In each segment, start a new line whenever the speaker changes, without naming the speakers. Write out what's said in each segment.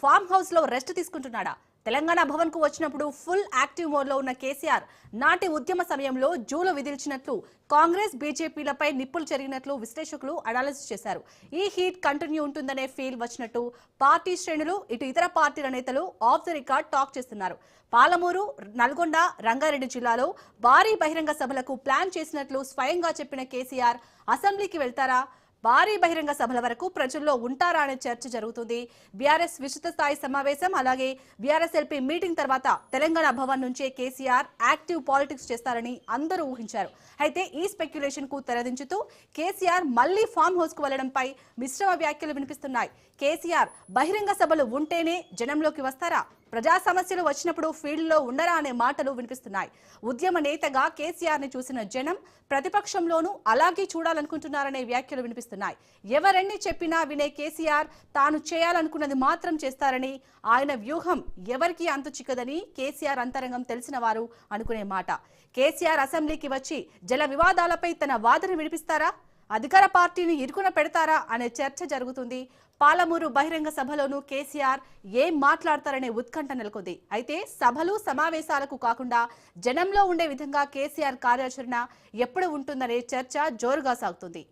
Farm house లో rest తీసుకుంటున్నాడా? Telangana Bhavan కు వచ్చినప్పుడు ఫుల్ యాక్టివ్ మోడ్ లో ఉన్న కేసీఆర్ నాటి ఉద్యమ సమయంలో జూలు విదిల్చినట్లు కాంగ్రెస్ బీజేపీలపై నిప్పులు చెరిగినట్లు విశ్లేషకులు అనాలిసిస్ చేశారు. ఈ హీట్ కంటిన్యూ ఉంటుందనే ఫీల్ వచ్చినట్టు పార్టీ శ్రేణులు ఇటు ఇతర పార్టీల నేతలు ఆఫ్ ది రికార్డ్ టాక్ చేస్తున్నారు. పాలమూరు, నల్గొండ, రంగారెడ్డి జిల్లాలో భారీ బహిరంగ సభలకు ప్లాన్ చేసినట్లు స్వయంగా చెప్పిన కేసీఆర్ అసెంబ్లీకి వెళ్తారా? భారీ బహిరంగ సభల వరకు ప్రజల్లో ఉంటారా అనే చర్చ జరుగుతుంది. బీఆర్ఎస్ విస్తృత స్థాయి సమావేశం అలాగే బీఆర్ఎస్ ఎల్పీ మీటింగ్ తర్వాత తెలంగాణ భవన్ నుంచే కేసీఆర్ యాక్టివ్ పాలిటిక్స్ చేస్తారని అందరూ ఊహించారు. అయితే ఈ స్పెక్యులేషన్ కు తెరదించుతూ కేసీఆర్ మళ్లీ ఫామ్ హౌస్ కు వెళ్లడంపై మిశ్రమ వ్యాఖ్యలు వినిపిస్తున్నాయి. కేసీఆర్ బహిరంగ సభలు ఉంటేనే జనంలోకి వస్తారా? ప్రజా సమస్యలు వచ్చినప్పుడు ఫీల్డ్ లో ఉండరా అనే మాటలు వినిపిస్తున్నాయి. ఉద్యమ నేతగా కేసీఆర్ ని చూసిన జనం ప్రతిపక్షంలోనూ అలాగే చూడాలనుకుంటున్నారనే వ్యాఖ్యలు వినిపిస్తున్నాయి. ఎవరెన్ని చెప్పినా వినే కేసీఆర్ తాను చేయాలనుకున్నది మాత్రం చేస్తారని, ఆయన వ్యూహం ఎవరికి అంతు చిక్కదని కేసీఆర్ అంతరంగం తెలిసిన వారు అనుకునే మాట. కేసీఆర్ అసెంబ్లీకి వచ్చి జల వివాదాలపై తన వాదన వినిపిస్తారా? అధికార పార్టీని ఇరుకున పెడతారా అనే చర్చ జరుగుతుంది. పాలమూరు బహిరంగ సభలోనూ కేసీఆర్ ఏం మాట్లాడతారనే ఉత్కంఠ నెలకొంది. అయితే సభలు సమావేశాలకు కాకుండా జనంలో ఉండే విధంగా కేసీఆర్ కార్యాచరణ ఎప్పుడు ఉంటుందనే చర్చ జోరుగా సాగుతుంది.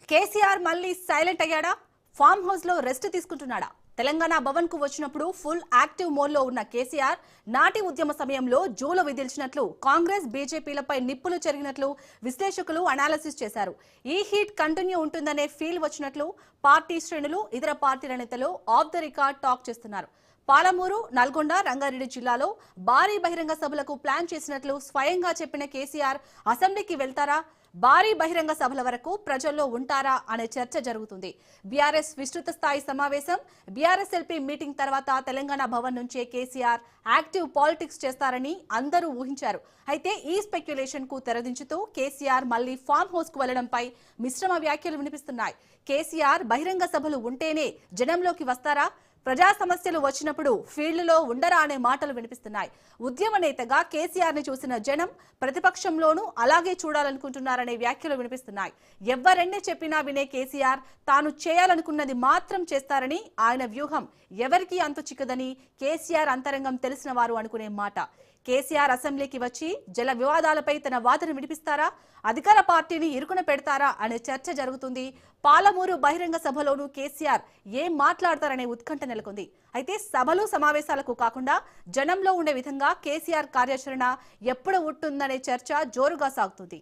కేసీఆర్ మళ్ళీ సైలెంట్ అయ్యాడా? ఫామ్ హౌస్ లో రెస్ట్ తీసుకుంటున్నాడా? తెలంగాణ భవన్ కు వచ్చినప్పుడు ఫుల్ యాక్టివ్ మోడ్ లో ఉన్న కేసీఆర్ నాటి ఉద్యమ సమయంలో జూలు విదిల్చినట్లు కాంగ్రెస్ బీజేపీలపై నిప్పులు చెరిగినట్లు విశ్లేషకులు అనాలిసిస్ చేశారు. ఈ హీట్ కంటిన్యూ ఉంటుందనే ఫీల్ వచ్చినట్లు పార్టీ శ్రేణులు ఇతర పార్టీల నేతలు ఆఫ్ ది రికార్డ్ టాక్ చేస్తున్నారు. పాలమూరు, నల్గొండ, రంగారెడ్డి జిల్లాలో భారీ బహిరంగ సభలకు ప్లాన్ చేసినట్లు స్వయంగా చెప్పిన కేసీఆర్ అసెంబ్లీకి వెళ్తారా? భారీ బహిరంగ సభల వరకు ప్రజల్లో ఉంటారా అనే చర్చ జరుగుతుంది. బీఆర్ఎస్ విస్తృత స్థాయి సమావేశం, బీఆర్ఎస్ ఎల్పీ మీటింగ్ తర్వాత తెలంగాణ భవన్ నుంచే కేసీఆర్ యాక్టివ్ పాలిటిక్స్ చేస్తారని అందరూ ఊహించారు. అయితే ఈ స్పెక్యులేషన్ కు తెరదించుతూ కేసీఆర్ మళ్లీ ఫామ్ హౌస్ కు వెళ్లడంపై మిశ్రమ వ్యాఖ్యలు వినిపిస్తున్నాయి. కేసీఆర్ బహిరంగ సభలు ఉంటేనే జనంలోకి వస్తారా? ప్రజా సమస్యలు వచ్చినప్పుడు ఫీల్డ్ లో ఉండరా అనే మాటలు వినిపిస్తున్నాయి. ఉద్యమ నేతగా కేసీఆర్ ని చూసిన జనం ప్రతిపక్షంలోనూ అలాగే చూడాలనుకుంటున్నారనే వ్యాఖ్యలు వినిపిస్తున్నాయి. ఎవరెన్ని చెప్పినా వినే కేసీఆర్ తాను చేయాలనుకున్నది మాత్రం చేస్తారని, ఆయన వ్యూహం ఎవరికి అంతు చిక్కదని కేసీఆర్ అంతరంగం తెలిసిన వారు అనుకునే మాట. కేసీఆర్ అసెంబ్లీకి వచ్చి జల వివాదాలపై తన వాదన వినిపిస్తారా? అధికార పార్టీని ఇరుకున పెడతారా అనే చర్చ జరుగుతుంది. పాలమూరు బహిరంగ సభలోనూ కేసీఆర్ ఏం మాట్లాడతారనే ఉత్కంఠ నెలకొంది. అయితే సభలు సమావేశాలకు కాకుండా జనంలో ఉండే విధంగా కేసీఆర్ కార్యాచరణ ఎప్పుడు ఉంటుందనే చర్చ జోరుగా సాగుతుంది.